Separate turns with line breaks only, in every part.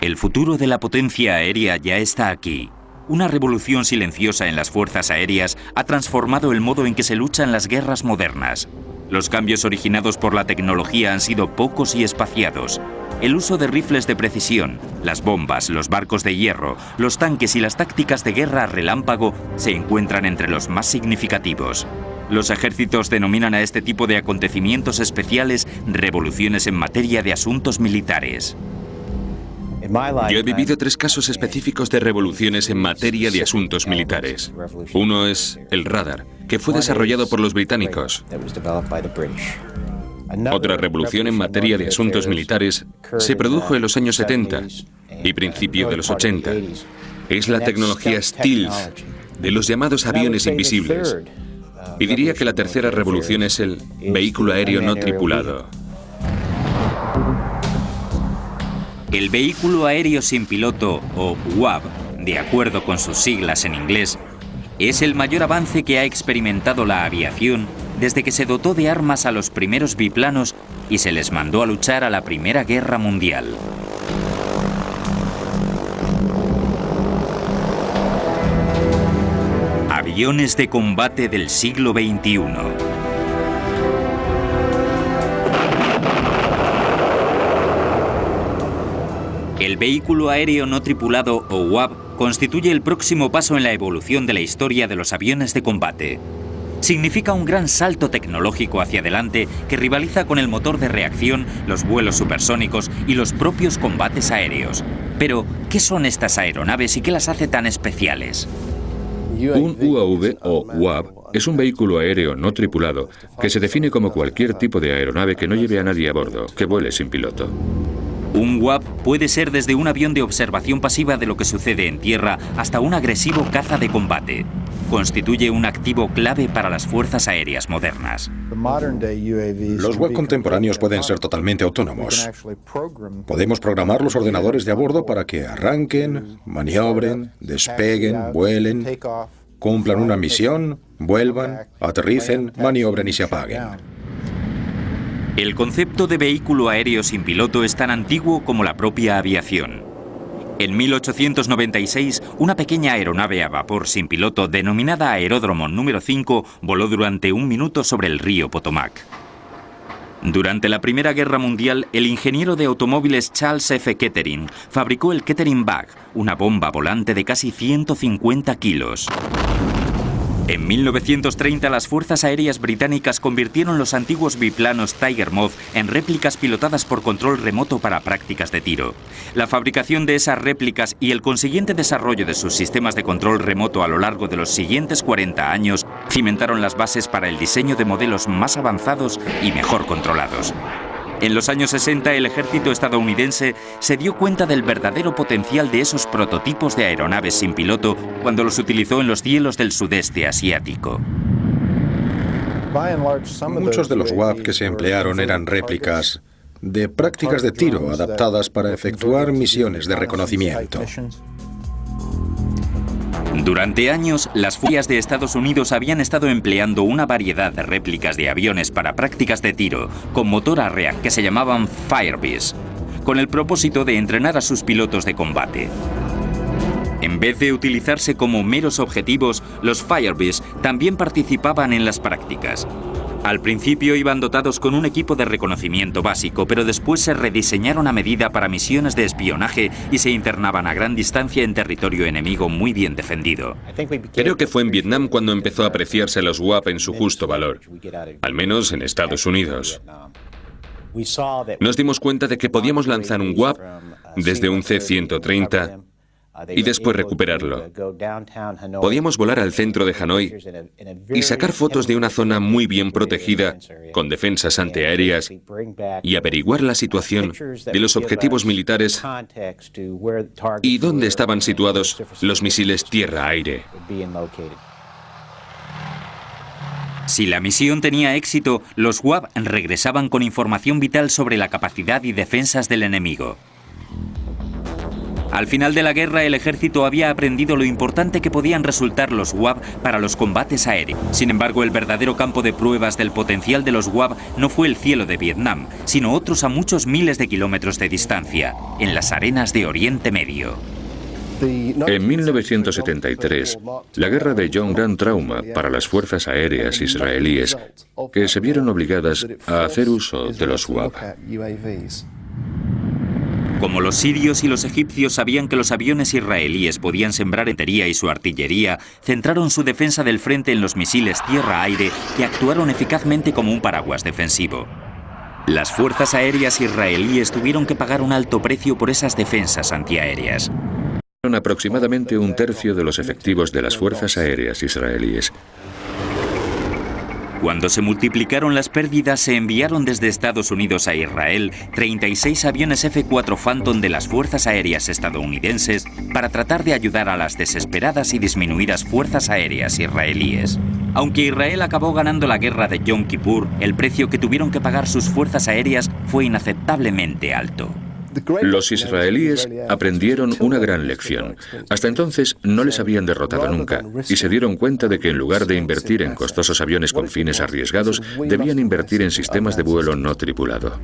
El futuro de la potencia aérea ya está aquí. Una revolución silenciosa en las fuerzas aéreas ha transformado el modo en que se luchan las guerras modernas. Los cambios originados por la tecnología han sido pocos y espaciados. El uso de rifles de precisión, las bombas, los barcos de hierro, los tanques y las tácticas de guerra relámpago se encuentran entre los más significativos. Los ejércitos denominan a este tipo de acontecimientos especiales revoluciones en materia de asuntos militares.
Yo he vivido 3 casos específicos de revoluciones en materia de asuntos militares. Uno es el radar, que fue desarrollado por los británicos. Otra revolución en materia de asuntos militares se produjo en los años 70 y principio de los 80. Es la tecnología stealth de los llamados aviones invisibles. Y diría que la tercera revolución es el vehículo aéreo no tripulado.
El vehículo aéreo sin piloto, o UAV, de acuerdo con sus siglas en inglés, es el mayor avance que ha experimentado la aviación desde que se dotó de armas a los primeros biplanos y se les mandó a luchar a la Primera Guerra Mundial. Aviones de combate del siglo XXI. El vehículo aéreo no tripulado, o UAV, constituye el próximo paso en la evolución de la historia de los aviones de combate. Significa un gran salto tecnológico hacia adelante que rivaliza con el motor de reacción, los vuelos supersónicos y los propios combates aéreos. Pero, ¿qué son estas aeronaves y qué las hace tan especiales?
Un UAV o UAV es un vehículo aéreo no tripulado que se define como cualquier tipo de aeronave que no lleve a nadie a bordo, que vuele sin piloto.
Un UAV puede ser desde un avión de observación pasiva de lo que sucede en tierra hasta un agresivo caza de combate. Constituye un activo clave para las fuerzas aéreas modernas.
Los UAV contemporáneos pueden ser totalmente autónomos. Podemos programar los ordenadores de a bordo para que arranquen, maniobren, despeguen, vuelen, cumplan una misión, vuelvan, aterricen, maniobren y se apaguen.
El concepto de vehículo aéreo sin piloto es tan antiguo como la propia aviación. En 1896, una pequeña aeronave a vapor sin piloto denominada Aeródromo número 5 voló durante 1 minuto sobre el río Potomac. Durante la Primera Guerra Mundial, el ingeniero de automóviles Charles F. Kettering fabricó el Kettering Bug, una bomba volante de casi 150 kilos. En 1930, las fuerzas aéreas británicas convirtieron los antiguos biplanos Tiger Moth en réplicas pilotadas por control remoto para prácticas de tiro. La fabricación de esas réplicas y el consiguiente desarrollo de sus sistemas de control remoto a lo largo de los siguientes 40 años cimentaron las bases para el diseño de modelos más avanzados y mejor controlados. En los años 60, el ejército estadounidense se dio cuenta del verdadero potencial de esos prototipos de aeronaves sin piloto cuando los utilizó en los cielos del sudeste asiático.
Muchos de los UAV que se emplearon eran réplicas de prácticas de tiro adaptadas para efectuar misiones de reconocimiento.
Durante años, las fuerzas de Estados Unidos habían estado empleando una variedad de réplicas de aviones para prácticas de tiro con motor a reacción que se llamaban Firebees, con el propósito de entrenar a sus pilotos de combate. En vez de utilizarse como meros objetivos, los Firebees también participaban en las prácticas. Al principio iban dotados con un equipo de reconocimiento básico, pero después se rediseñaron a medida para misiones de espionaje y se internaban a gran distancia en territorio enemigo muy bien defendido.
Creo que fue en Vietnam cuando empezó a apreciarse los UAV en su justo valor, al menos en Estados Unidos. Nos dimos cuenta de que podíamos lanzar un UAV desde un C-130 y después recuperarlo. Podíamos volar al centro de Hanoi y sacar fotos de una zona muy bien protegida, con defensas antiaéreas, y averiguar la situación de los objetivos militares y dónde estaban situados los misiles tierra-aire.
Si la misión tenía éxito, los UAV regresaban con información vital sobre la capacidad y defensas del enemigo. Al final de la guerra, el ejército había aprendido lo importante que podían resultar los UAV para los combates aéreos. Sin embargo, el verdadero campo de pruebas del potencial de los UAV no fue el cielo de Vietnam, sino otros a muchos miles de kilómetros de distancia, en las arenas de Oriente Medio.
En 1973, la guerra de un gran trauma para las fuerzas aéreas israelíes, que se vieron obligadas a hacer uso de los UAV.
Como los sirios y los egipcios sabían que los aviones israelíes podían sembrar infantería y su artillería, centraron su defensa del frente en los misiles tierra-aire que actuaron eficazmente como un paraguas defensivo. Las fuerzas aéreas israelíes tuvieron que pagar un alto precio por esas defensas antiaéreas.
Aproximadamente un tercio de los efectivos de las fuerzas aéreas israelíes.
Cuando se multiplicaron las pérdidas, se enviaron desde Estados Unidos a Israel 36 aviones F-4 Phantom de las fuerzas aéreas estadounidenses para tratar de ayudar a las desesperadas y disminuidas fuerzas aéreas israelíes. Aunque Israel acabó ganando la guerra de Yom Kippur, el precio que tuvieron que pagar sus fuerzas aéreas fue inaceptablemente alto.
Los israelíes aprendieron una gran lección. Hasta entonces no les habían derrotado nunca y se dieron cuenta de que en lugar de invertir en costosos aviones con fines arriesgados, debían invertir en sistemas de vuelo no tripulado.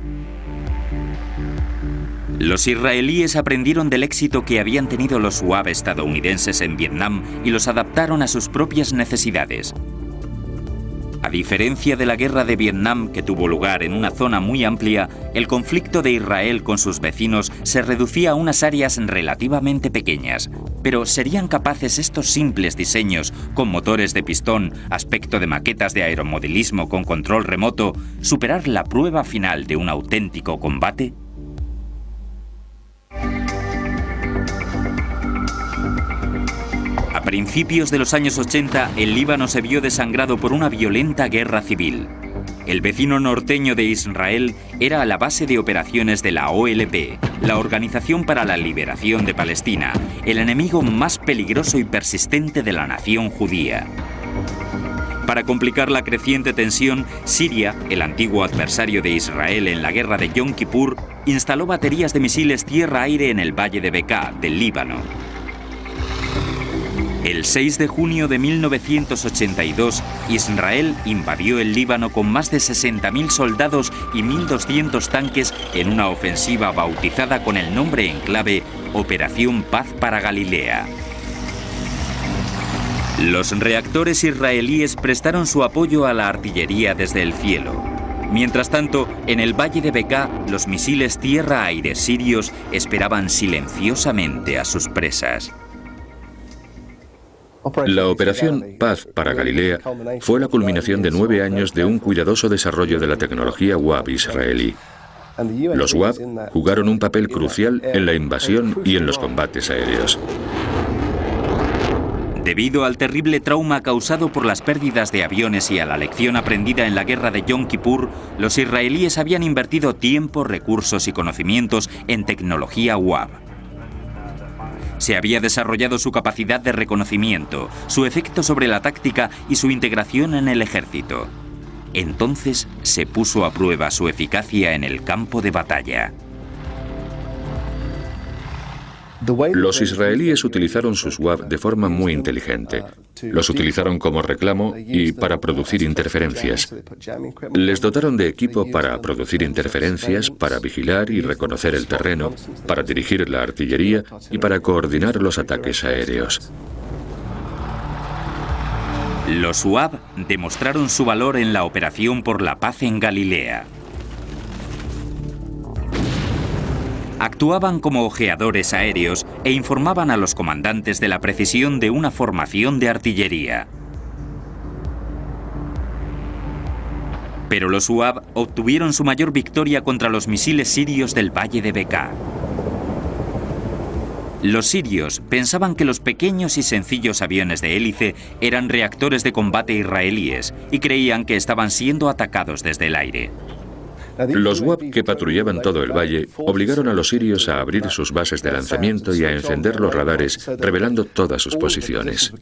Los israelíes aprendieron del éxito que habían tenido los UAV estadounidenses en Vietnam y los adaptaron a sus propias necesidades. A diferencia de la guerra de Vietnam, que tuvo lugar en una zona muy amplia, el conflicto de Israel con sus vecinos se reducía a unas áreas relativamente pequeñas. Pero ¿serían capaces estos simples diseños, con motores de pistón, aspecto de maquetas de aeromodelismo con control remoto, superar la prueba final de un auténtico combate? A principios de los años 80, el Líbano se vio desangrado por una violenta guerra civil. El vecino norteño de Israel era la base de operaciones de la OLP, la Organización para la Liberación de Palestina, el enemigo más peligroso y persistente de la nación judía. Para complicar la creciente tensión, Siria, el antiguo adversario de Israel en la guerra de Yom Kippur, instaló baterías de misiles tierra-aire en el valle de Bekaa, del Líbano. El 6 de junio de 1982, Israel invadió el Líbano con más de 60.000 soldados y 1.200 tanques en una ofensiva bautizada con el nombre en clave Operación Paz para Galilea. Los reactores israelíes prestaron su apoyo a la artillería desde el cielo. Mientras tanto, en el valle de Bekaa, los misiles tierra-aire sirios esperaban silenciosamente a sus presas.
La operación Paz para Galilea fue la culminación de 9 años de un cuidadoso desarrollo de la tecnología UAV israelí. Los UAV jugaron un papel crucial en la invasión y en los combates aéreos.
Debido al terrible trauma causado por las pérdidas de aviones y a la lección aprendida en la guerra de Yom Kippur, los israelíes habían invertido tiempo, recursos y conocimientos en tecnología UAV. Se había desarrollado su capacidad de reconocimiento, su efecto sobre la táctica y su integración en el ejército. Entonces se puso a prueba su eficacia en el campo de batalla.
Los israelíes utilizaron sus UAV de forma muy inteligente. Los utilizaron como reclamo y para producir interferencias. Les dotaron de equipo para producir interferencias, para vigilar y reconocer el terreno, para dirigir la artillería y para coordinar los ataques aéreos.
Los UAV demostraron su valor en la Operación por la Paz en Galilea. Actuaban como ojeadores aéreos e informaban a los comandantes de la precisión de una formación de artillería. Pero los UAV obtuvieron su mayor victoria contra los misiles sirios del valle de Bekaa. Los sirios pensaban que los pequeños y sencillos aviones de hélice eran reactores de combate israelíes y creían que estaban siendo atacados desde el aire.
Los UAV que patrullaban todo el valle obligaron a los sirios a abrir sus bases de lanzamiento y a encender los radares, revelando todas sus posiciones.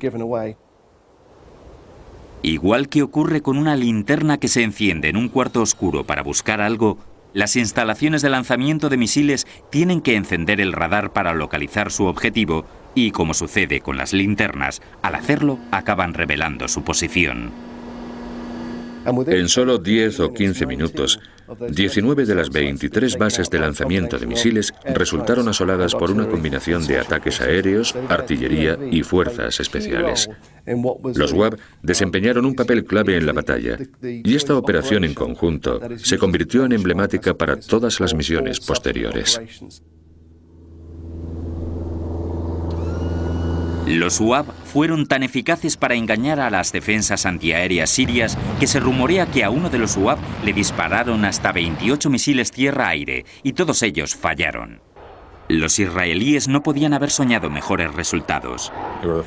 Igual que ocurre con una linterna que se enciende en un cuarto oscuro para buscar algo, Las instalaciones de lanzamiento de misiles tienen que encender el radar para localizar su objetivo y, como sucede con las linternas, al hacerlo acaban revelando su posición.
En solo 10 o 15 minutos, 19 de las 23 bases de lanzamiento de misiles resultaron asoladas por una combinación de ataques aéreos, artillería y fuerzas especiales. Los UAV desempeñaron un papel clave en la batalla, y esta operación en conjunto se convirtió en emblemática para todas las misiones posteriores.
Los UAV fueron tan eficaces para engañar a las defensas antiaéreas sirias que se rumorea que a uno de los UAV le dispararon hasta 28 misiles tierra-aire y todos ellos fallaron. Los israelíes no podían haber soñado mejores resultados.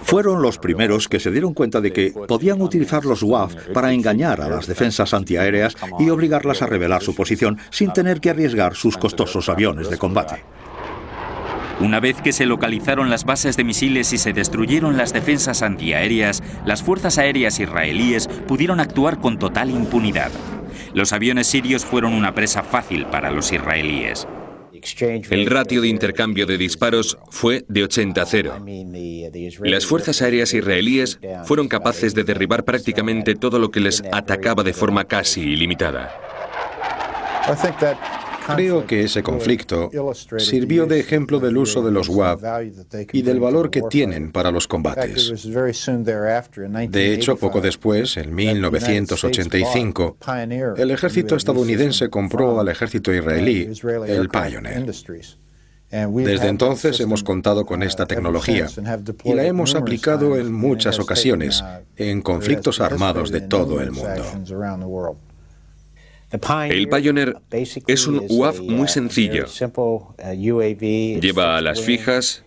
Fueron los primeros que se dieron cuenta de que podían utilizar los UAV para engañar a las defensas antiaéreas y obligarlas a revelar su posición sin tener que arriesgar sus costosos aviones de combate.
Una vez que se localizaron las bases de misiles y se destruyeron las defensas antiaéreas, las fuerzas aéreas israelíes pudieron actuar con total impunidad. Los aviones sirios fueron una presa fácil para los israelíes.
El ratio de intercambio de disparos fue de 80-0. Las fuerzas aéreas israelíes fueron capaces de derribar prácticamente todo lo que les atacaba de forma casi ilimitada.
Creo que ese conflicto sirvió de ejemplo del uso de los UAV y del valor que tienen para los combates. De hecho, poco después, en 1985, el ejército estadounidense compró al ejército israelí el Pioneer. Desde entonces hemos contado con esta tecnología y la hemos aplicado en muchas ocasiones en conflictos armados de todo el mundo.
El Pioneer es un UAV muy sencillo. Lleva alas fijas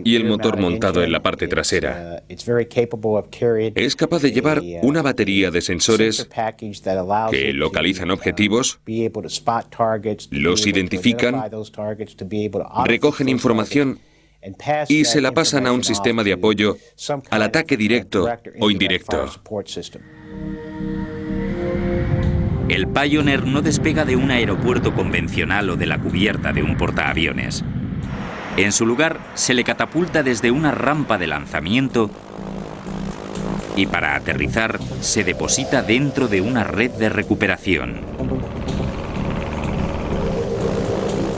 y el motor montado en la parte trasera. Es capaz de llevar una batería de sensores que localizan objetivos, los identifican, recogen información y se la pasan a un sistema de apoyo al ataque directo o indirecto.
El Pioneer no despega de un aeropuerto convencional o de la cubierta de un portaaviones. En su lugar, se le catapulta desde una rampa de lanzamiento y para aterrizar se deposita dentro de una red de recuperación.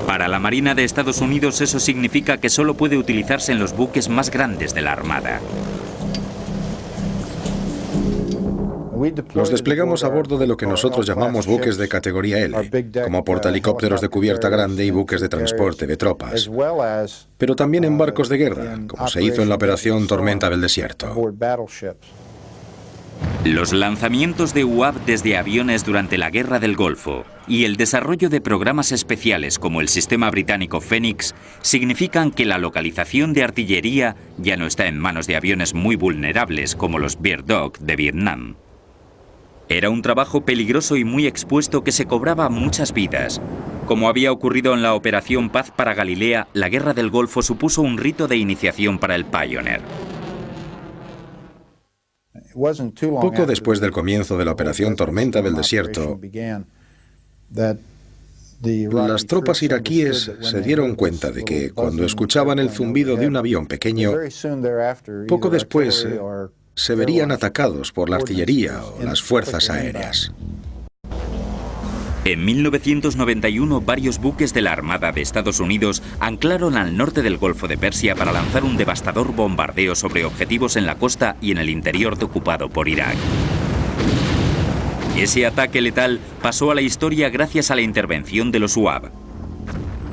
Para la Marina de Estados Unidos eso significa que solo puede utilizarse en los buques más grandes de la Armada.
Los desplegamos a bordo de lo que nosotros llamamos buques de categoría L, como portahelicópteros de cubierta grande y buques de transporte de tropas, pero también en barcos de guerra, como se hizo en la operación Tormenta del Desierto.
Los lanzamientos de UAV desde aviones durante la Guerra del Golfo y el desarrollo de programas especiales como el sistema británico Phoenix significan que la localización de artillería ya no está en manos de aviones muy vulnerables como los Bird Dog de Vietnam. Era un trabajo peligroso y muy expuesto que se cobraba muchas vidas. Como había ocurrido en la Operación Paz para Galilea, la Guerra del Golfo supuso un rito de iniciación para el Pioneer.
Poco después del comienzo de la Operación Tormenta del Desierto, las tropas iraquíes se dieron cuenta de que cuando escuchaban el zumbido de un avión pequeño, poco después se verían atacados por la artillería o las fuerzas aéreas.
En 1991, varios buques de la Armada de Estados Unidos anclaron al norte del Golfo de Persia para lanzar un devastador bombardeo sobre objetivos en la costa y en el interior ocupado por Irak. Ese ataque letal pasó a la historia gracias a la intervención de los UAV.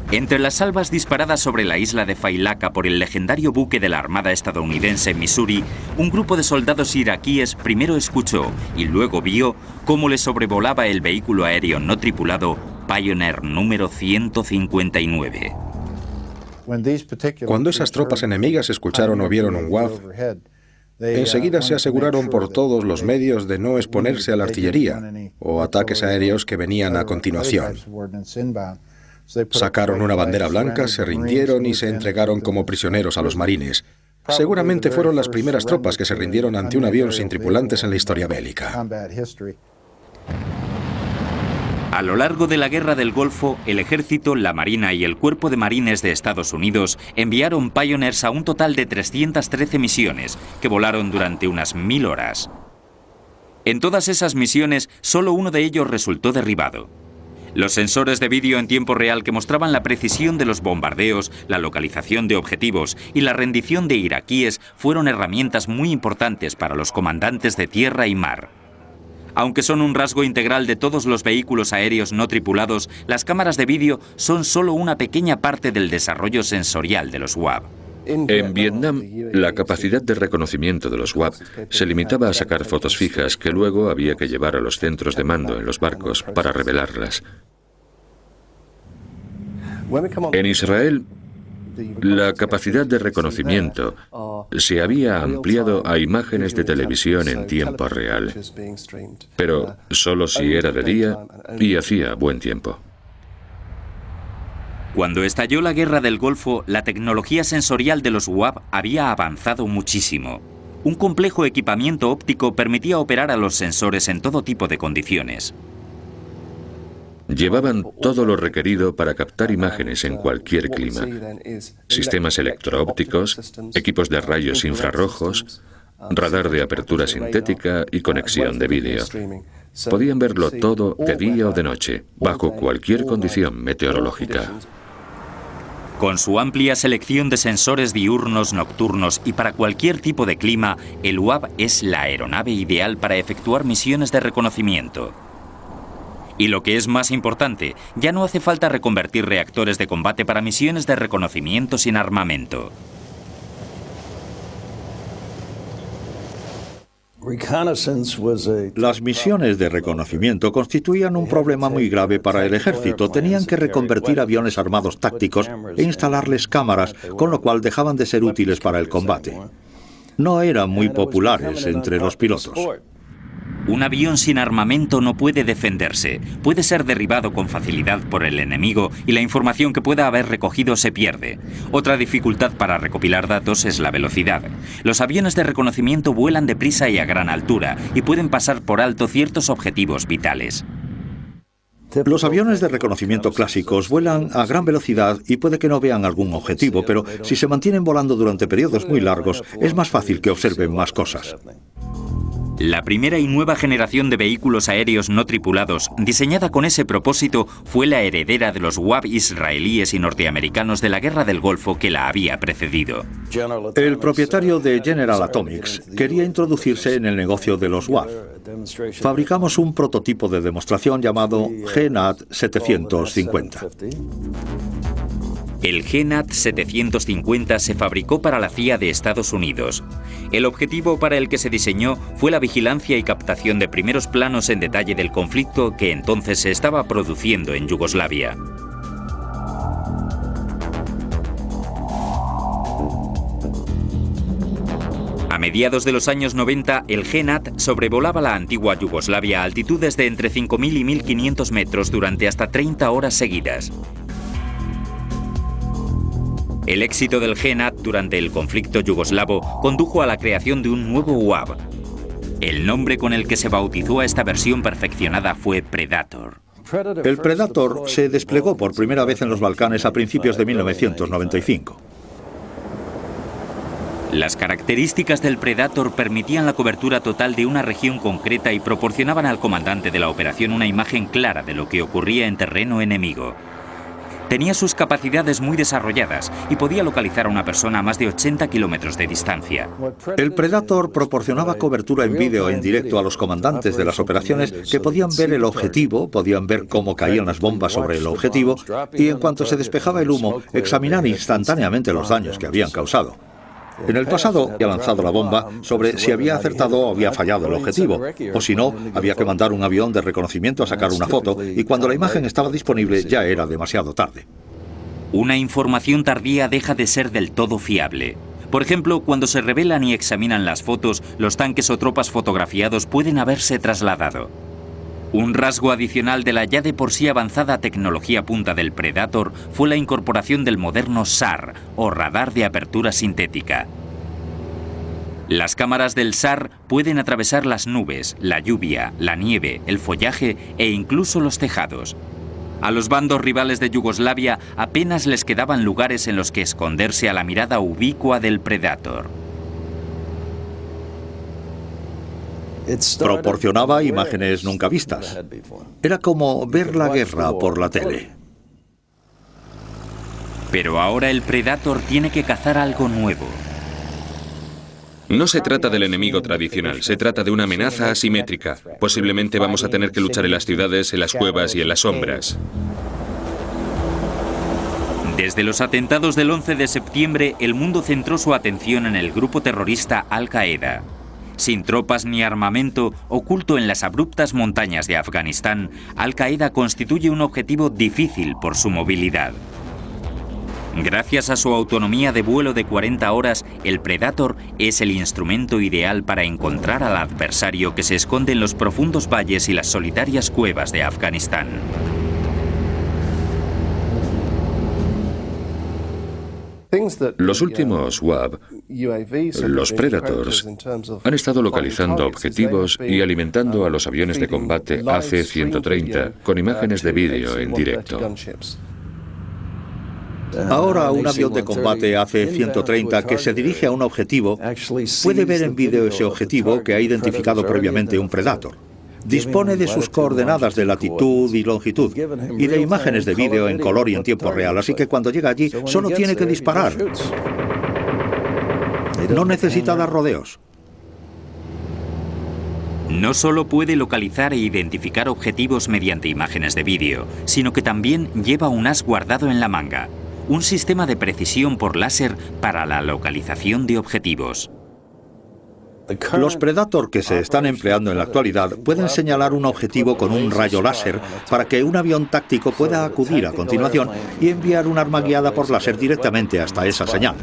Entre las salvas disparadas sobre la isla de Failaka por el legendario buque de la Armada estadounidense Missouri, un grupo de soldados iraquíes primero escuchó y luego vio cómo le sobrevolaba el vehículo aéreo no tripulado Pioneer número 159.
Cuando esas tropas enemigas escucharon o vieron un UAV, enseguida se aseguraron por todos los medios de no exponerse a la artillería o ataques aéreos que venían a continuación. Sacaron una bandera blanca, se rindieron y se entregaron como prisioneros a los marines. Seguramente fueron las primeras tropas que se rindieron ante un avión sin tripulantes en la historia bélica.
A lo largo de la Guerra del Golfo, el Ejército, la Marina y el Cuerpo de Marines de Estados Unidos enviaron Pioneers a un total de 313 misiones, que volaron durante unas 1000 horas. En todas esas misiones, solo uno de ellos resultó derribado. Los sensores de vídeo en tiempo real que mostraban la precisión de los bombardeos, la localización de objetivos y la rendición de iraquíes fueron herramientas muy importantes para los comandantes de tierra y mar. Aunque son un rasgo integral de todos los vehículos aéreos no tripulados, las cámaras de vídeo son solo una pequeña parte del desarrollo sensorial de los UAV.
En Vietnam, la capacidad de reconocimiento de los UAV se limitaba a sacar fotos fijas que luego había que llevar a los centros de mando en los barcos para revelarlas. En Israel, la capacidad de reconocimiento se había ampliado a imágenes de televisión en tiempo real, pero solo si era de día y hacía buen tiempo.
Cuando estalló la Guerra del Golfo, la tecnología sensorial de los UAV había avanzado muchísimo. Un complejo equipamiento óptico permitía operar a los sensores en todo tipo de condiciones.
Llevaban todo lo requerido para captar imágenes en cualquier clima. Sistemas electro-ópticos, equipos de rayos infrarrojos, radar de apertura sintética y conexión de vídeo. Podían verlo todo de día o de noche, bajo cualquier condición meteorológica.
Con su amplia selección de sensores diurnos, nocturnos y para cualquier tipo de clima, el UAV es la aeronave ideal para efectuar misiones de reconocimiento. Y lo que es más importante, ya no hace falta reconvertir reactores de combate para misiones de reconocimiento sin armamento.
Las misiones de reconocimiento constituían un problema muy grave para el ejército. Tenían que reconvertir aviones armados tácticos e instalarles cámaras, con lo cual dejaban de ser útiles para el combate. No eran muy populares entre los pilotos.
Un avión sin armamento no puede defenderse, puede ser derribado con facilidad por el enemigo y la información que pueda haber recogido se pierde. Otra dificultad para recopilar datos es la velocidad. Los aviones de reconocimiento vuelan deprisa y a gran altura y pueden pasar por alto ciertos objetivos vitales.
Los aviones de reconocimiento clásicos vuelan a gran velocidad y puede que no vean algún objetivo, pero si se mantienen volando durante periodos muy largos, es más fácil que observen más cosas.
La primera y nueva generación de vehículos aéreos no tripulados, diseñada con ese propósito, fue la heredera de los UAV israelíes y norteamericanos de la Guerra del Golfo que la había precedido.
El propietario de General Atomics quería introducirse en el negocio de los UAV. Fabricamos un prototipo de demostración llamado GNAT 750.
El GNAT 750 se fabricó para la CIA de Estados Unidos. El objetivo para el que se diseñó fue la vigilancia y captación de primeros planos en detalle del conflicto que entonces se estaba produciendo en Yugoslavia. A mediados de los años 90, el GNAT sobrevolaba la antigua Yugoslavia a altitudes de entre 5.000 y 1.500 metros durante hasta 30 horas seguidas. El éxito del GNAT durante el conflicto yugoslavo condujo a la creación de un nuevo UAV. El nombre con el que se bautizó a esta versión perfeccionada fue Predator.
El Predator se desplegó por primera vez en los Balcanes a principios de 1995.
Las características del Predator permitían la cobertura total de una región concreta y proporcionaban al comandante de la operación una imagen clara de lo que ocurría en terreno enemigo. Tenía sus capacidades muy desarrolladas y podía localizar a una persona a más de 80 kilómetros de distancia.
El Predator proporcionaba cobertura en vídeo en directo a los comandantes de las operaciones que podían ver el objetivo, podían ver cómo caían las bombas sobre el objetivo y en cuanto se despejaba el humo, examinar instantáneamente los daños que habían causado. En el pasado había lanzado la bomba sobre si había acertado o había fallado el objetivo, o si no, había que mandar un avión de reconocimiento a sacar una foto y cuando la imagen estaba disponible ya era demasiado tarde.
Una información tardía deja de ser del todo fiable. Por ejemplo, cuando se revelan y examinan las fotos, los tanques o tropas fotografiados pueden haberse trasladado. Un rasgo adicional de la ya de por sí avanzada tecnología punta del Predator fue la incorporación del moderno SAR, o radar de apertura sintética. Las cámaras del SAR pueden atravesar las nubes, la lluvia, la nieve, el follaje e incluso los tejados. A los bandos rivales de Yugoslavia apenas les quedaban lugares en los que esconderse a la mirada ubicua del Predator.
Proporcionaba imágenes nunca vistas. Era como ver la guerra por la tele.
Pero ahora el Predator tiene que cazar algo nuevo.
No se trata del enemigo tradicional, se trata de una amenaza asimétrica. Posiblemente vamos a tener que luchar en las ciudades, en las cuevas y en las sombras.
Desde los atentados del 11 de septiembre, el mundo centró su atención en el grupo terrorista Al-Qaeda. Sin tropas ni armamento, oculto en las abruptas montañas de Afganistán, Al-Qaeda constituye un objetivo difícil por su movilidad. Gracias a su autonomía de vuelo de 40 horas, el Predator es el instrumento ideal para encontrar al adversario que se esconde en los profundos valles y las solitarias cuevas de Afganistán.
Los últimos UAV, los Predators, han estado localizando objetivos y alimentando a los aviones de combate AC-130 con imágenes de vídeo en directo.
Ahora un avión de combate AC-130 que se dirige a un objetivo puede ver en vídeo ese objetivo que ha identificado previamente un Predator. Dispone de sus coordenadas de latitud y longitud y de imágenes de vídeo en color y en tiempo real, así que cuando llega allí solo tiene que disparar. No necesita dar rodeos.
No solo puede localizar e identificar objetivos mediante imágenes de vídeo, sino que también lleva un as guardado en la manga, un sistema de precisión por láser para la localización de objetivos.
Los Predator que se están empleando en la actualidad pueden señalar un objetivo con un rayo láser para que un avión táctico pueda acudir a continuación y enviar un arma guiada por láser directamente hasta esa señal.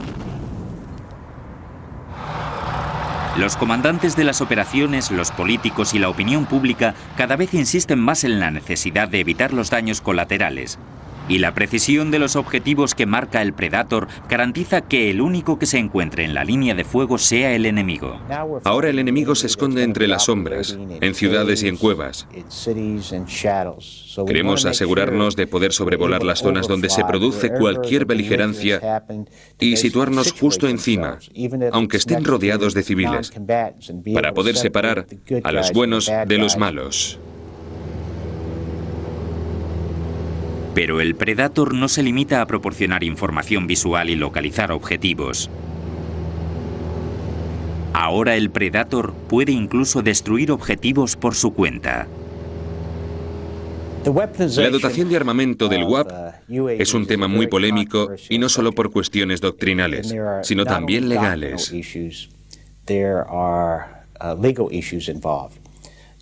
Los comandantes de las operaciones, los políticos y la opinión pública cada vez insisten más en la necesidad de evitar los daños colaterales. Y la precisión de los objetivos que marca el Predator garantiza que el único que se encuentre en la línea de fuego sea el enemigo.
Ahora el enemigo se esconde entre las sombras, en ciudades y en cuevas. Queremos asegurarnos de poder sobrevolar las zonas donde se produce cualquier beligerancia y situarnos justo encima, aunque estén rodeados de civiles, para poder separar a los buenos de los malos.
Pero el Predator no se limita a proporcionar información visual y localizar objetivos. Ahora el Predator puede incluso destruir objetivos por su cuenta.
La dotación de armamento del UAV es un tema muy polémico y no solo por cuestiones doctrinales, sino también legales.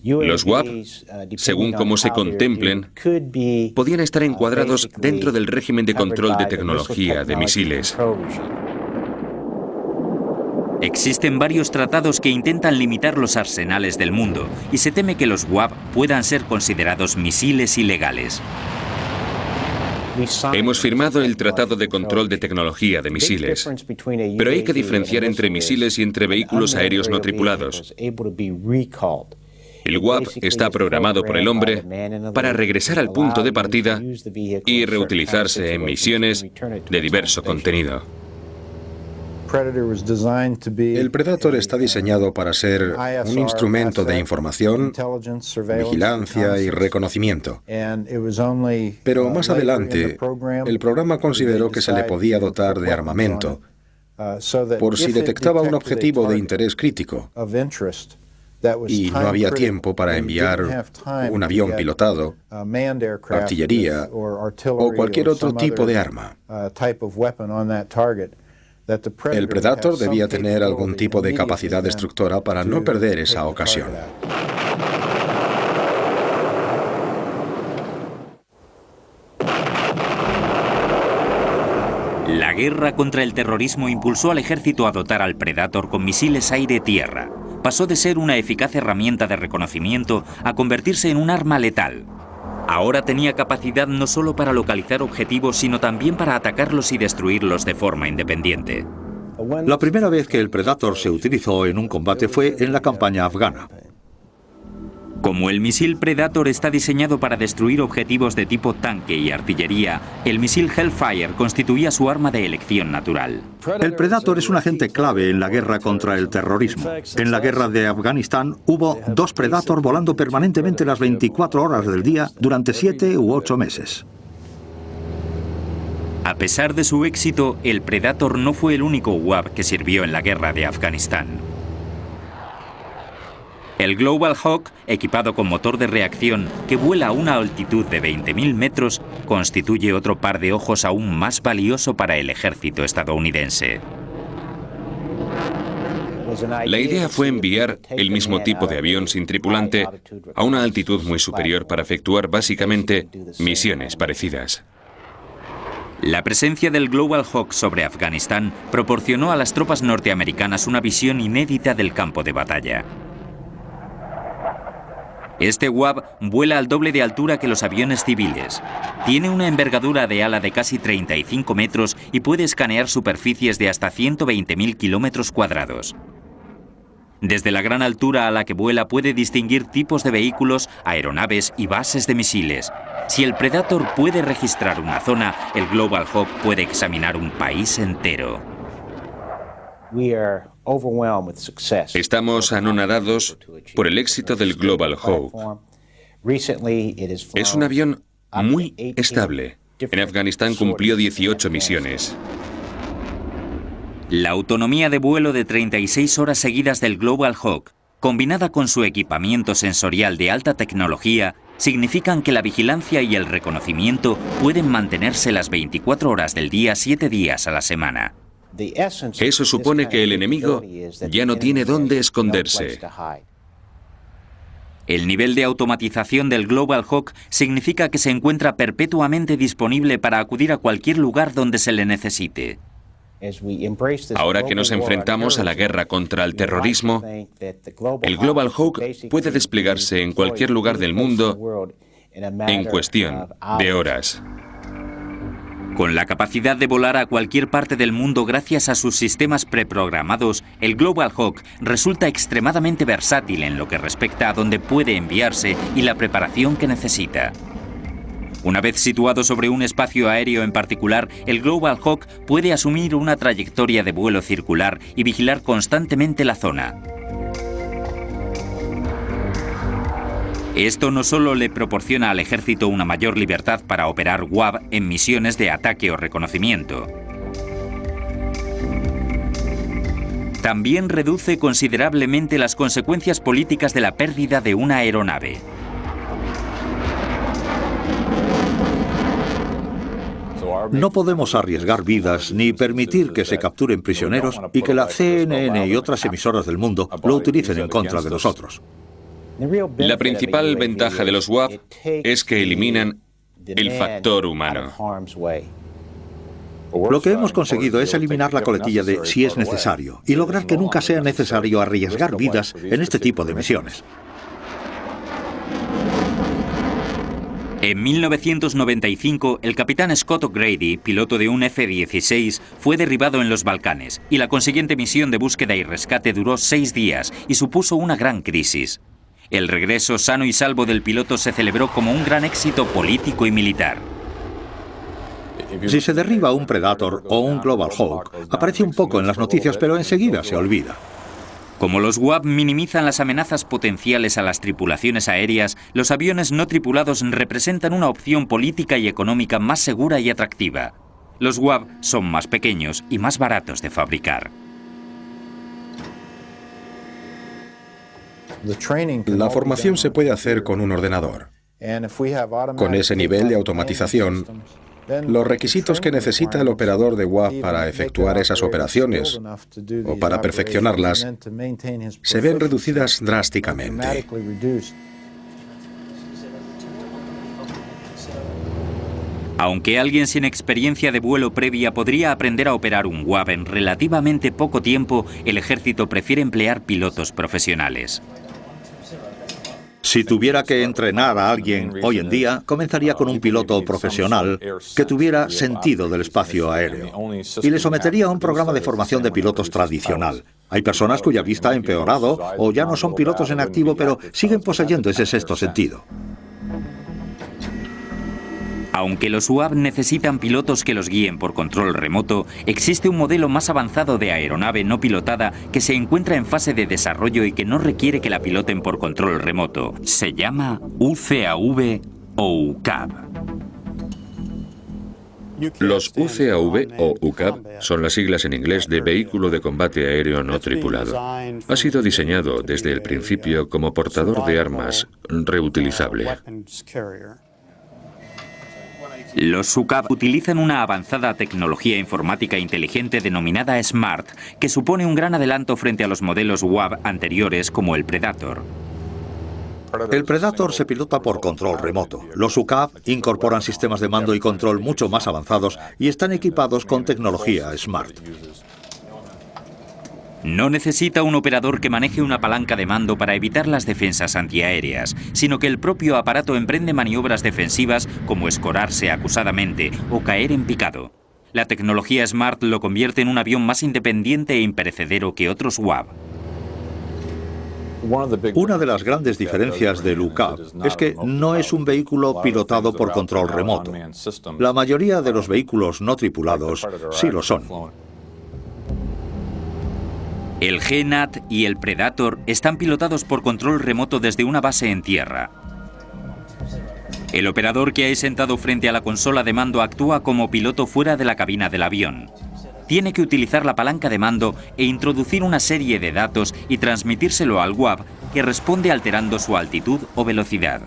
Los UAV, según cómo se contemplen, podían estar encuadrados dentro del régimen de control de tecnología de misiles.
Existen varios tratados que intentan limitar los arsenales del mundo y se teme que los UAV puedan ser considerados misiles ilegales.
Hemos firmado el Tratado de Control de Tecnología de Misiles, pero hay que diferenciar entre misiles y entre vehículos aéreos no tripulados. El UAV está programado por el hombre para regresar al punto de partida y reutilizarse en misiones de diverso contenido.
El Predator está diseñado para ser un instrumento de información, vigilancia y reconocimiento. Pero más adelante, el programa consideró que se le podía dotar de armamento, por si detectaba un objetivo de interés crítico y no había tiempo para enviar un avión pilotado, artillería o cualquier otro tipo de arma. El Predator debía tener algún tipo de capacidad destructora para no perder esa ocasión.
La guerra contra el terrorismo impulsó al ejército a dotar al Predator con misiles aire-tierra. Pasó de ser una eficaz herramienta de reconocimiento a convertirse en un arma letal. Ahora tenía capacidad no solo para localizar objetivos, sino también para atacarlos y destruirlos de forma independiente.
La primera vez que el Predator se utilizó en un combate fue en la campaña afgana.
Como el misil Predator está diseñado para destruir objetivos de tipo tanque y artillería, el misil Hellfire constituía su arma de elección natural.
El Predator es un agente clave en la guerra contra el terrorismo. En la guerra de Afganistán hubo 2 Predator volando permanentemente las 24 horas del día durante 7 u 8 meses.
A pesar de su éxito, el Predator no fue el único UAV que sirvió en la guerra de Afganistán. El Global Hawk, equipado con motor de reacción que vuela a una altitud de 20.000 metros, constituye otro par de ojos aún más valioso para el ejército estadounidense.
La idea fue enviar el mismo tipo de avión sin tripulante a una altitud muy superior para efectuar básicamente misiones parecidas.
La presencia del Global Hawk sobre Afganistán proporcionó a las tropas norteamericanas una visión inédita del campo de batalla. Este UAV vuela al doble de altura que los aviones civiles. Tiene una envergadura de ala de casi 35 metros y puede escanear superficies de hasta 120.000 kilómetros cuadrados. Desde la gran altura a la que vuela puede distinguir tipos de vehículos, aeronaves y bases de misiles. Si el Predator puede registrar una zona, el Global Hawk puede examinar un país entero.
Estamos anonadados por el éxito del Global Hawk. Es un avión muy estable. En Afganistán cumplió 18 misiones.
La autonomía de vuelo de 36 horas seguidas del Global Hawk, combinada con su equipamiento sensorial de alta tecnología, significan que la vigilancia y el reconocimiento pueden mantenerse las 24 horas del día, 7 días a la semana.
Eso supone que el enemigo ya no tiene dónde esconderse.
El nivel de automatización del Global Hawk significa que se encuentra perpetuamente disponible para acudir a cualquier lugar donde se le necesite.
Ahora que nos enfrentamos a la guerra contra el terrorismo, el Global Hawk puede desplegarse en cualquier lugar del mundo en cuestión de horas.
Con la capacidad de volar a cualquier parte del mundo gracias a sus sistemas preprogramados, el Global Hawk resulta extremadamente versátil en lo que respecta a dónde puede enviarse y la preparación que necesita. Una vez situado sobre un espacio aéreo en particular, el Global Hawk puede asumir una trayectoria de vuelo circular y vigilar constantemente la zona. Esto no solo le proporciona al ejército una mayor libertad para operar UAV en misiones de ataque o reconocimiento. También reduce considerablemente las consecuencias políticas de la pérdida de una aeronave.
No podemos arriesgar vidas ni permitir que se capturen prisioneros y que la CNN y otras emisoras del mundo lo utilicen en contra de nosotros.
La principal ventaja de los UAV es que eliminan el factor humano.
Lo que hemos conseguido es eliminar la coletilla de si es necesario y lograr que nunca sea necesario arriesgar vidas en este tipo de misiones.
En 1995, el capitán Scott O'Grady, piloto de un F-16, fue derribado en los Balcanes y la consiguiente misión de búsqueda y rescate duró 6 días y supuso una gran crisis. El regreso sano y salvo del piloto se celebró como un gran éxito político y militar.
Si se derriba un Predator o un Global Hawk, aparece un poco en las noticias, pero enseguida se olvida.
Como los UAV minimizan las amenazas potenciales a las tripulaciones aéreas, los aviones no tripulados representan una opción política y económica más segura y atractiva. Los UAV son más pequeños y más baratos de fabricar.
La formación se puede hacer con un ordenador. Con ese nivel de automatización, los requisitos que necesita el operador de UAV para efectuar esas operaciones o para perfeccionarlas se ven reducidas drásticamente.
Aunque alguien sin experiencia de vuelo previa podría aprender a operar un UAV en relativamente poco tiempo, el ejército prefiere emplear pilotos profesionales.
Si tuviera que entrenar a alguien hoy en día, comenzaría con un piloto profesional que tuviera sentido del espacio aéreo y le sometería a un programa de formación de pilotos tradicional. Hay personas cuya vista ha empeorado o ya no son pilotos en activo, pero siguen poseyendo ese sexto sentido.
Aunque los UAV necesitan pilotos que los guíen por control remoto, existe un modelo más avanzado de aeronave no pilotada que se encuentra en fase de desarrollo y que no requiere que la piloten por control remoto. Se llama UCAV o UCAV.
Los UCAV o UCAV son las siglas en inglés de Vehículo de Combate Aéreo No Tripulado. Ha sido diseñado desde el principio como portador de armas reutilizable.
Los UCAV utilizan una avanzada tecnología informática inteligente denominada SMART, que supone un gran adelanto frente a los modelos UAV anteriores como el Predator.
El Predator se pilota por control remoto. Los UCAV incorporan sistemas de mando y control mucho más avanzados y están equipados con tecnología SMART.
No necesita un operador que maneje una palanca de mando para evitar las defensas antiaéreas, sino que el propio aparato emprende maniobras defensivas como escorarse acusadamente o caer en picado. La tecnología SMART lo convierte en un avión más independiente e imperecedero que otros UAV.
Una de las grandes diferencias del UCAV es que no es un vehículo pilotado por control remoto. La mayoría de los vehículos no tripulados sí lo son.
El GNAT y el Predator están pilotados por control remoto desde una base en tierra. El operador que hay sentado frente a la consola de mando actúa como piloto fuera de la cabina del avión. Tiene que utilizar la palanca de mando e introducir una serie de datos y transmitírselo al UAV, que responde alterando su altitud o velocidad.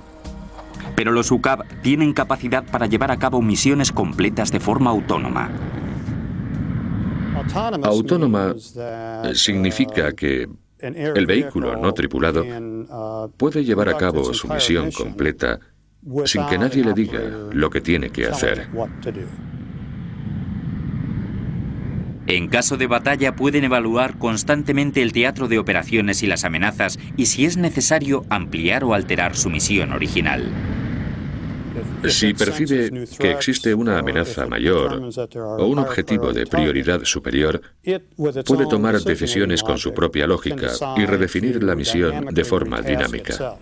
Pero los UCAV tienen capacidad para llevar a cabo misiones completas de forma autónoma.
Autónoma significa que el vehículo no tripulado puede llevar a cabo su misión completa sin que nadie le diga lo que tiene que hacer.
En caso de batalla pueden evaluar constantemente el teatro de operaciones y las amenazas y, si es necesario, ampliar o alterar su misión original.
Si percibe que existe una amenaza mayor o un objetivo de prioridad superior, puede tomar decisiones con su propia lógica y redefinir la misión de forma dinámica.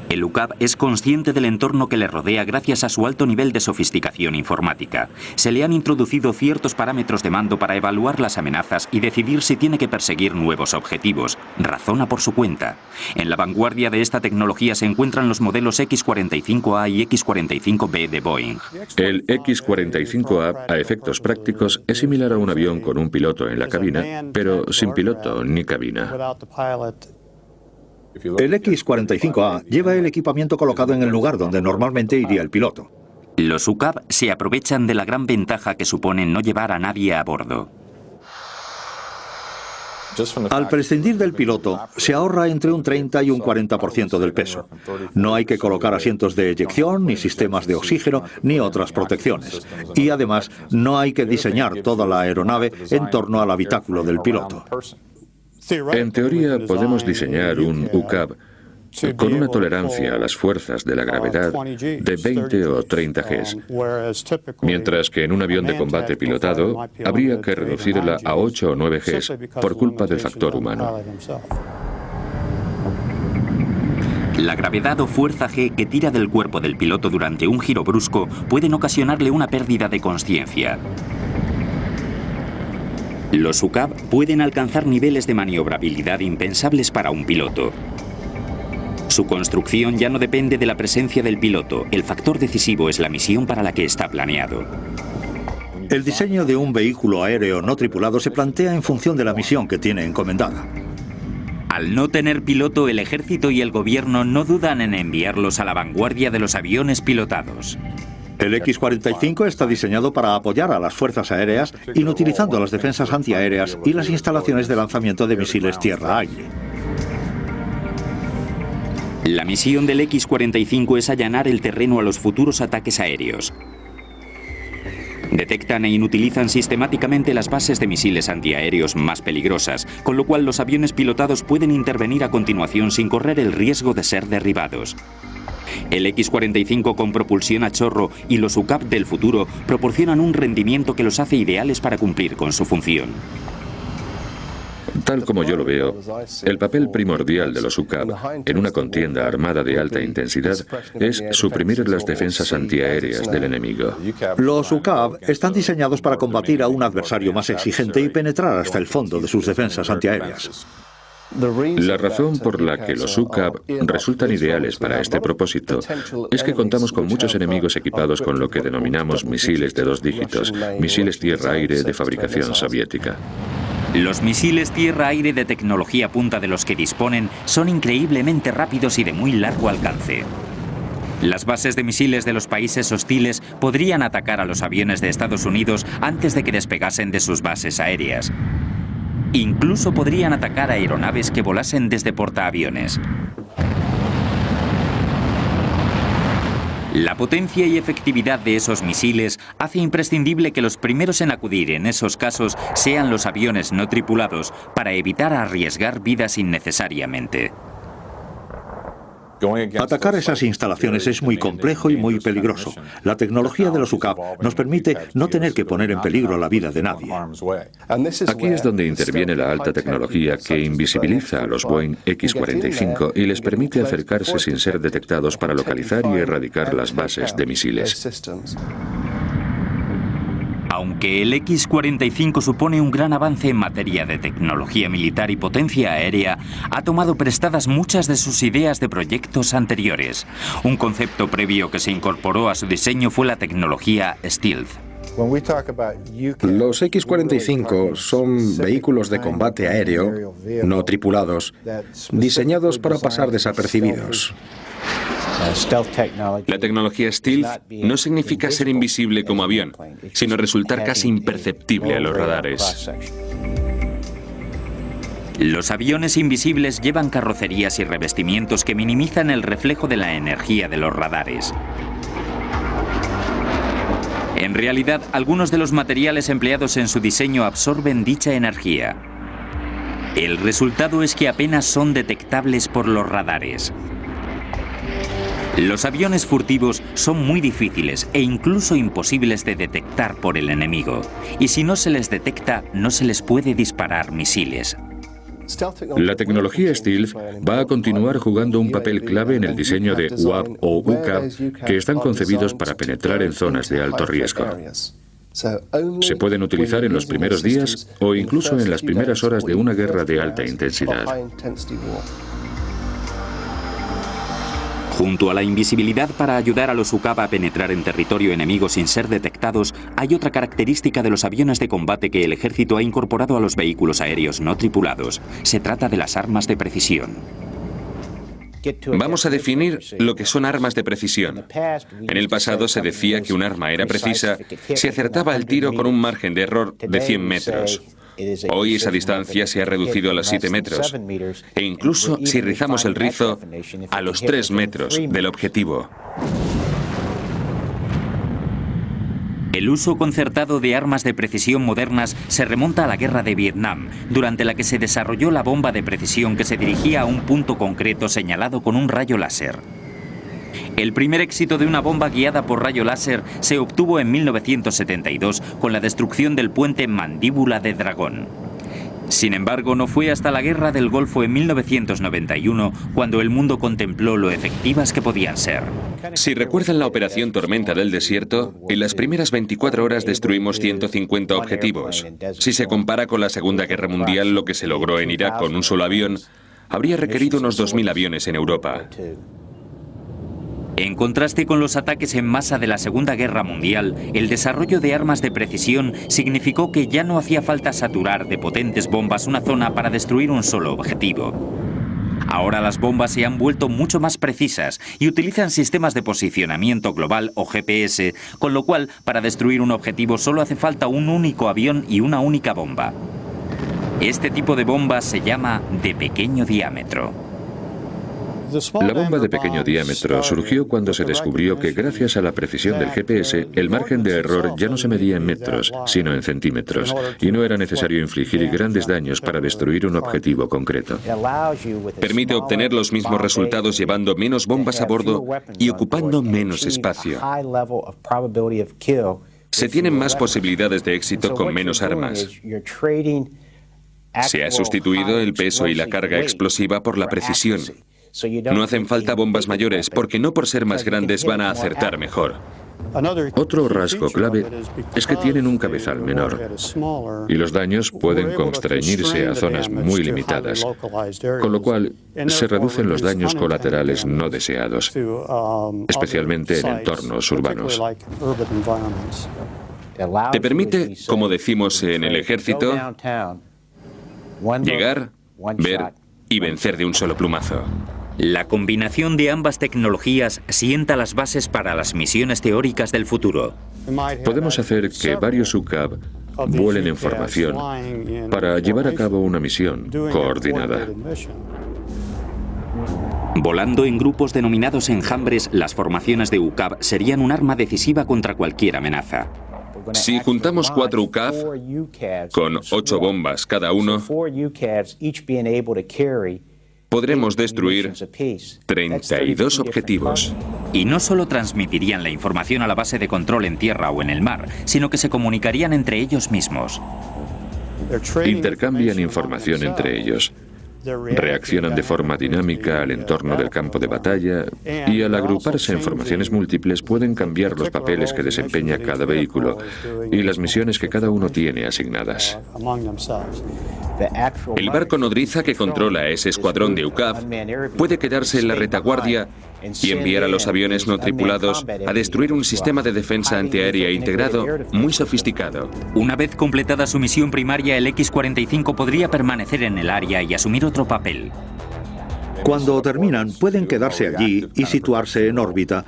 El UCAV es consciente del entorno que le rodea gracias a su alto nivel de sofisticación informática. Se le han introducido ciertos parámetros de mando para evaluar las amenazas y decidir si tiene que perseguir nuevos objetivos. Razona por su cuenta. En la vanguardia de esta tecnología se encuentran los modelos X-45A y X-45B de Boeing.
El X-45A, a efectos prácticos, es similar a un avión con un piloto en la cabina, pero sin piloto ni cabina.
El X-45A lleva el equipamiento colocado en el lugar donde normalmente iría el piloto.
Los UCAV se aprovechan de la gran ventaja que supone no llevar a nadie a bordo.
Al prescindir del piloto, se ahorra entre un 30 y un 40% del peso. No hay que colocar asientos de eyección, ni sistemas de oxígeno, ni otras protecciones. Y además, no hay que diseñar toda la aeronave en torno al habitáculo del piloto.
En teoría, podemos diseñar un UCAV con una tolerancia a las fuerzas de la gravedad de 20 o 30 Gs, mientras que en un avión de combate pilotado habría que reducirla a 8 o 9 Gs por culpa del factor humano.
La gravedad o fuerza G que tira del cuerpo del piloto durante un giro brusco pueden ocasionarle una pérdida de consciencia. Los UCAV pueden alcanzar niveles de maniobrabilidad impensables para un piloto. Su construcción ya no depende de la presencia del piloto, el factor decisivo es la misión para la que está planeado.
El diseño de un vehículo aéreo no tripulado se plantea en función de la misión que tiene encomendada.
Al no tener piloto, el ejército y el gobierno no dudan en enviarlos a la vanguardia de los aviones pilotados.
El X-45 está diseñado para apoyar a las fuerzas aéreas, inutilizando las defensas antiaéreas y las instalaciones de lanzamiento de misiles tierra-aire.
La misión del X-45 es allanar el terreno a los futuros ataques aéreos. Detectan e inutilizan sistemáticamente las bases de misiles antiaéreos más peligrosas, con lo cual los aviones pilotados pueden intervenir a continuación sin correr el riesgo de ser derribados. El X-45 con propulsión a chorro y los UCAV del futuro proporcionan un rendimiento que los hace ideales para cumplir con su función.
Tal como yo lo veo, el papel primordial de los UCAV en una contienda armada de alta intensidad es suprimir las defensas antiaéreas del enemigo.
Los UCAV están diseñados para combatir a un adversario más exigente y penetrar hasta el fondo de sus defensas antiaéreas.
La razón por la que los UCAV resultan ideales para este propósito es que contamos con muchos enemigos equipados con lo que denominamos misiles de 2 dígitos, misiles tierra-aire de fabricación soviética.
Los misiles tierra-aire de tecnología punta de los que disponen son increíblemente rápidos y de muy largo alcance. Las bases de misiles de los países hostiles podrían atacar a los aviones de Estados Unidos antes de que despegasen de sus bases aéreas. Incluso podrían atacar a aeronaves que volasen desde portaaviones. La potencia y efectividad de esos misiles hace imprescindible que los primeros en acudir en esos casos sean los aviones no tripulados para evitar arriesgar vidas innecesariamente.
Atacar esas instalaciones es muy complejo y muy peligroso. La tecnología de los UCAV nos permite no tener que poner en peligro la vida de nadie.
Aquí es donde interviene la alta tecnología que invisibiliza a los Boeing X-45 y les permite acercarse sin ser detectados para localizar y erradicar las bases de misiles.
Aunque el X-45 supone un gran avance en materia de tecnología militar y potencia aérea, ha tomado prestadas muchas de sus ideas de proyectos anteriores. Un concepto previo que se incorporó a su diseño fue la tecnología Stealth.
Los X-45 son vehículos de combate aéreo, no tripulados, diseñados para pasar desapercibidos.
La tecnología Stealth no significa ser invisible como avión, sino resultar casi imperceptible a los radares.
Los aviones invisibles llevan carrocerías y revestimientos que minimizan el reflejo de la energía de los radares. En realidad, algunos de los materiales empleados en su diseño absorben dicha energía. El resultado es que apenas son detectables por los radares. Los aviones furtivos son muy difíciles e incluso imposibles de detectar por el enemigo. Y si no se les detecta, no se les puede disparar misiles.
La tecnología Stealth va a continuar jugando un papel clave en el diseño de UAV o UCAV que están concebidos para penetrar en zonas de alto riesgo. Se pueden utilizar en los primeros días o incluso en las primeras horas de una guerra de alta intensidad.
Junto a la invisibilidad para ayudar a los UCAV a penetrar en territorio enemigo sin ser detectados, hay otra característica de los aviones de combate que el ejército ha incorporado a los vehículos aéreos no tripulados. Se trata de las armas de precisión.
Vamos a definir lo que son armas de precisión. En el pasado se decía que un arma era precisa si acertaba el tiro con un margen de error de 100 metros. Hoy esa distancia se ha reducido a los 7 metros e incluso si rizamos el rizo, a los 3 metros del objetivo.
El uso concertado de armas de precisión modernas se remonta a la guerra de Vietnam, durante la que se desarrolló la bomba de precisión que se dirigía a un punto concreto señalado con un rayo láser. El primer éxito de una bomba guiada por rayo láser se obtuvo en 1972 con la destrucción del puente Mandíbula de Dragón. Sin embargo, no fue hasta la Guerra del Golfo en 1991 cuando el mundo contempló lo efectivas que podían ser.
Si recuerdan la operación Tormenta del Desierto, en las primeras 24 horas destruimos 150 objetivos. Si se compara con la Segunda Guerra Mundial, lo que se logró en Irak con un solo avión, habría requerido unos 2.000 aviones en Europa.
En contraste con los ataques en masa de la Segunda Guerra Mundial, el desarrollo de armas de precisión significó que ya no hacía falta saturar de potentes bombas una zona para destruir un solo objetivo. Ahora las bombas se han vuelto mucho más precisas y utilizan sistemas de posicionamiento global o GPS, con lo cual para destruir un objetivo solo hace falta un único avión y una única bomba. Este tipo de bomba se llama de pequeño diámetro.
La bomba de pequeño diámetro surgió cuando se descubrió que gracias a la precisión del GPS, el margen de error ya no se medía en metros, sino en centímetros, y no era necesario infligir grandes daños para destruir un objetivo concreto.
Permite obtener los mismos resultados llevando menos bombas a bordo y ocupando menos espacio. Se tienen más posibilidades de éxito con menos armas. Se ha sustituido el peso y la carga explosiva por la precisión. No hacen falta bombas mayores porque no por ser más grandes van a acertar mejor.
Otro rasgo clave es que tienen un cabezal menor y los daños pueden constreñirse a zonas muy limitadas, con lo cual se reducen los daños colaterales no deseados, especialmente en entornos urbanos.
Te permite, como decimos en el ejército, llegar, ver y vencer de un solo plumazo.
La combinación de ambas tecnologías sienta las bases para las misiones teóricas del futuro.
Podemos hacer que varios UCAV vuelen en formación para llevar a cabo una misión coordinada.
Volando en grupos denominados enjambres, las formaciones de UCAV serían un arma decisiva contra cualquier amenaza.
Si juntamos 4 UCAV con 8 bombas cada uno, podremos destruir 32 objetivos.
Y no solo transmitirían la información a la base de control en tierra o en el mar, sino que se comunicarían entre ellos mismos.
Intercambian información entre ellos. Reaccionan de forma dinámica al entorno del campo de batalla y al agruparse en formaciones múltiples pueden cambiar los papeles que desempeña cada vehículo y las misiones que cada uno tiene asignadas.
El barco nodriza que controla ese escuadrón de UCAV puede quedarse en la retaguardia y enviar a los aviones no tripulados a destruir un sistema de defensa antiaérea integrado muy sofisticado.
Una vez completada su misión primaria, el X-45 podría permanecer en el área y asumir otro papel.
Cuando terminan, pueden quedarse allí y situarse en órbita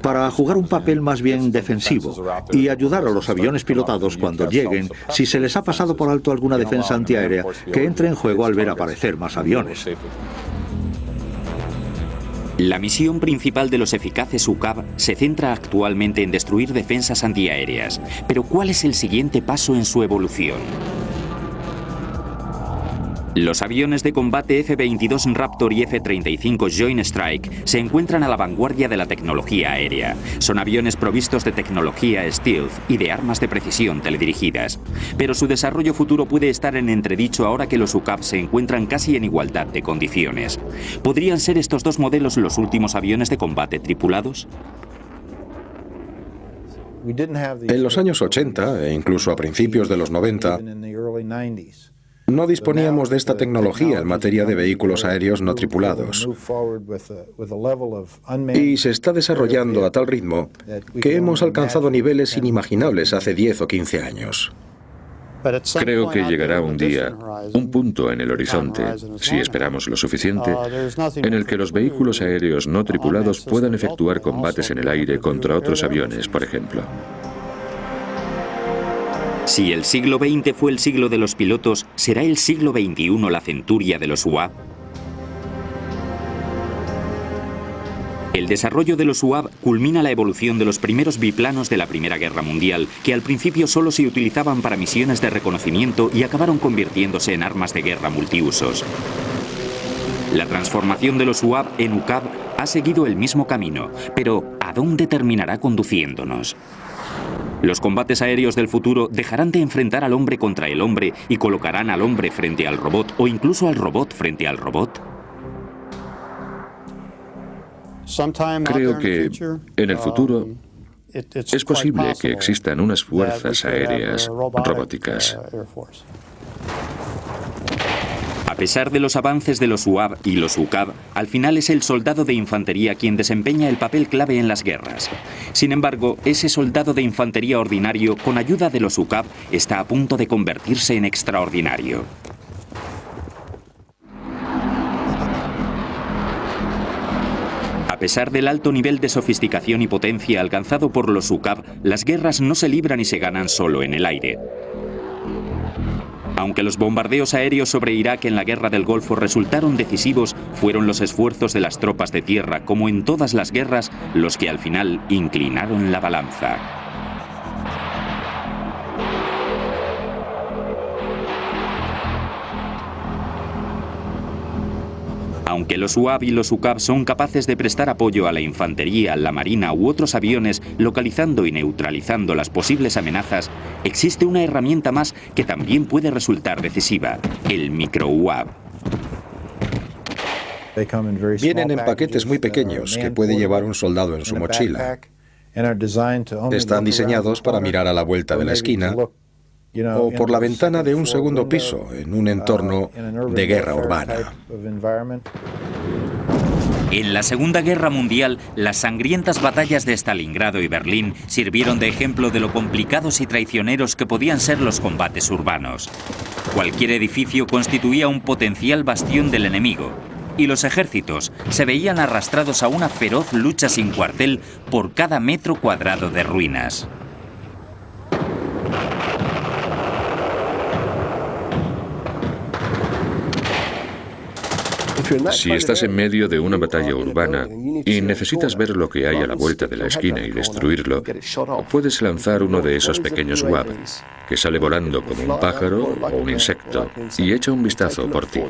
para jugar un papel más bien defensivo y ayudar a los aviones pilotados cuando lleguen, si se les ha pasado por alto alguna defensa antiaérea, que entre en juego al ver aparecer más aviones.
La misión principal de los eficaces UCAV se centra actualmente en destruir defensas antiaéreas. Pero ¿cuál es el siguiente paso en su evolución? Los aviones de combate F-22 Raptor y F-35 Joint Strike se encuentran a la vanguardia de la tecnología aérea. Son aviones provistos de tecnología stealth y de armas de precisión teledirigidas. Pero su desarrollo futuro puede estar en entredicho ahora que los UCAV se encuentran casi en igualdad de condiciones. ¿Podrían ser estos dos modelos los últimos aviones de combate tripulados?
En los años 80 e incluso a principios de los 90, no disponíamos de esta tecnología en materia de vehículos aéreos no tripulados. Y se está desarrollando a tal ritmo que hemos alcanzado niveles inimaginables hace 10 o 15 años.
Creo que llegará un día, un punto en el horizonte, si esperamos lo suficiente, en el que los vehículos aéreos no tripulados puedan efectuar combates en el aire contra otros aviones, por ejemplo.
Si el siglo XX fue el siglo de los pilotos, ¿será el siglo XXI la centuria de los UAV? El desarrollo de los UAV culmina la evolución de los primeros biplanos de la Primera Guerra Mundial, que al principio solo se utilizaban para misiones de reconocimiento y acabaron convirtiéndose en armas de guerra multiusos. La transformación de los UAV en UCAV ha seguido el mismo camino, pero ¿a dónde terminará conduciéndonos? Los combates aéreos del futuro dejarán de enfrentar al hombre contra el hombre y colocarán al hombre frente al robot o incluso al robot frente al robot.
Creo que en el futuro es posible que existan unas fuerzas aéreas robóticas.
A pesar de los avances de los UAV y los UCAV, al final es el soldado de infantería quien desempeña el papel clave en las guerras. Sin embargo, ese soldado de infantería ordinario, con ayuda de los UCAV, está a punto de convertirse en extraordinario. A pesar del alto nivel de sofisticación y potencia alcanzado por los UCAV, las guerras no se libran y se ganan solo en el aire. Aunque los bombardeos aéreos sobre Irak en la Guerra del Golfo resultaron decisivos, fueron los esfuerzos de las tropas de tierra, como en todas las guerras, los que al final inclinaron la balanza. Aunque los UAV y los UCAV son capaces de prestar apoyo a la infantería, la marina u otros aviones, localizando y neutralizando las posibles amenazas, existe una herramienta más que también puede resultar decisiva: el micro-UAV.
Vienen en paquetes muy pequeños que puede llevar un soldado en su mochila. Están diseñados para mirar a la vuelta de la esquina o por la ventana de un segundo piso en un entorno de guerra urbana.
En la Segunda Guerra Mundial, las sangrientas batallas de Stalingrado y Berlín sirvieron de ejemplo de lo complicados y traicioneros que podían ser los combates urbanos. Cualquier edificio constituía un potencial bastión del enemigo, y los ejércitos se veían arrastrados a una feroz lucha sin cuartel por cada metro cuadrado de ruinas.
Si estás en medio de una batalla urbana y necesitas ver lo que hay a la vuelta de la esquina y destruirlo, puedes lanzar uno de esos pequeños UAV, que sale volando como un pájaro o un insecto, y echa un vistazo por ti.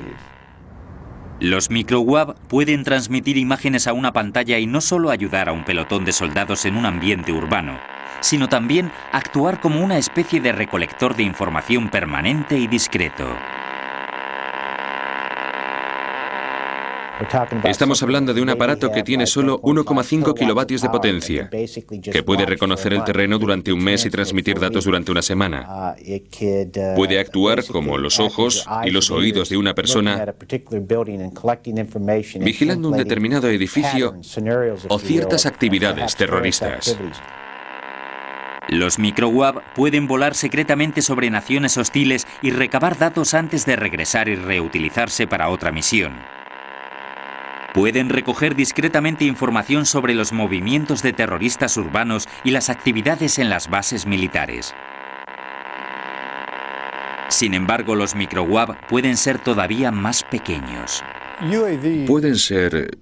Los micro-UAV pueden transmitir imágenes a una pantalla y no solo ayudar a un pelotón de soldados en un ambiente urbano, sino también actuar como una especie de recolector de información permanente y discreto.
Estamos hablando de un aparato que tiene solo 1,5 kilovatios de potencia, que puede reconocer el terreno durante un mes y transmitir datos durante una semana. Puede actuar como los ojos y los oídos de una persona, vigilando un determinado edificio o ciertas actividades terroristas.
Los micro-UAV pueden volar secretamente sobre naciones hostiles y recabar datos antes de regresar y reutilizarse para otra misión. Pueden recoger discretamente información sobre los movimientos de terroristas urbanos y las actividades en las bases militares. Sin embargo, los micro-UAV pueden ser todavía más pequeños.
Pueden ser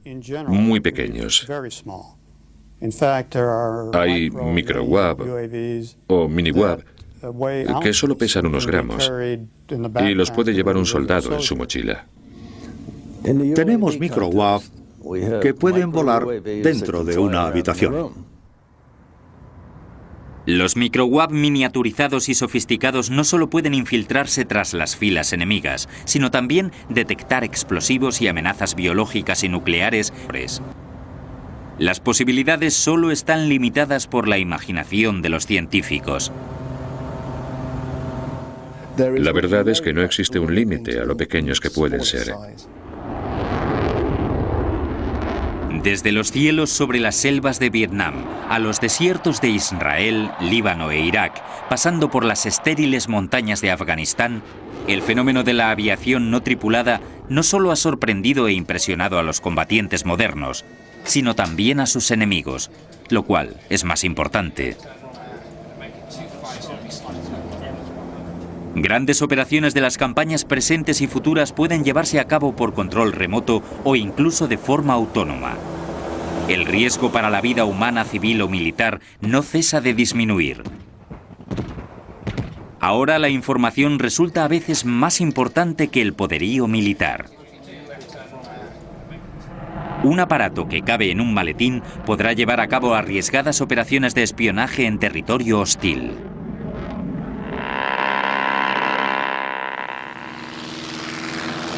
muy pequeños. Hay micro-UAV o mini-UAV que solo pesan unos gramos y los puede llevar un soldado en su mochila.
Tenemos micro-UAV que pueden volar dentro de una habitación.
Los micro-UAV miniaturizados y sofisticados no solo pueden infiltrarse tras las filas enemigas, sino también detectar explosivos y amenazas biológicas y nucleares. Las posibilidades solo están limitadas por la imaginación de los científicos.
La verdad es que no existe un límite a lo pequeños que pueden ser.
Desde los cielos sobre las selvas de Vietnam, a los desiertos de Israel, Líbano e Irak, pasando por las estériles montañas de Afganistán, el fenómeno de la aviación no tripulada no solo ha sorprendido e impresionado a los combatientes modernos, sino también a sus enemigos, lo cual es más importante. Grandes operaciones de las campañas presentes y futuras pueden llevarse a cabo por control remoto o incluso de forma autónoma. El riesgo para la vida humana, civil o militar no cesa de disminuir. Ahora la información resulta a veces más importante que el poderío militar. Un aparato que cabe en un maletín podrá llevar a cabo arriesgadas operaciones de espionaje en territorio hostil.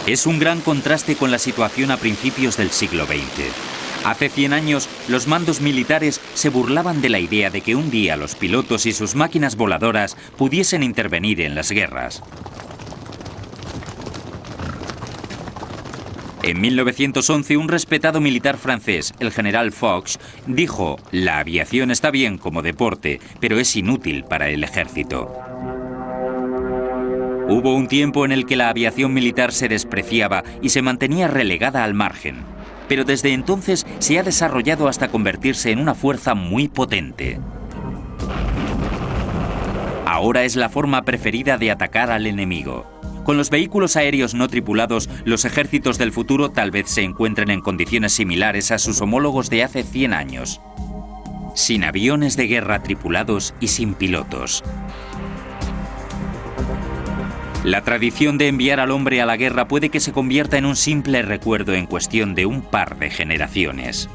Es un gran contraste con la situación a principios del siglo XX. Hace 100 años, los mandos militares se burlaban de la idea de que un día los pilotos y sus máquinas voladoras pudiesen intervenir en las guerras. En 1911, un respetado militar francés, el general Foch, dijo: "La aviación está bien como deporte, pero es inútil para el ejército". Hubo un tiempo en el que la aviación militar se despreciaba y se mantenía relegada al margen, pero desde entonces se ha desarrollado hasta convertirse en una fuerza muy potente. Ahora es la forma preferida de atacar al enemigo. Con los vehículos aéreos no tripulados, los ejércitos del futuro tal vez se encuentren en condiciones similares a sus homólogos de hace 100 años. Sin aviones de guerra tripulados y sin pilotos. La tradición de enviar al hombre a la guerra puede que se convierta en un simple recuerdo en cuestión de un par de generaciones.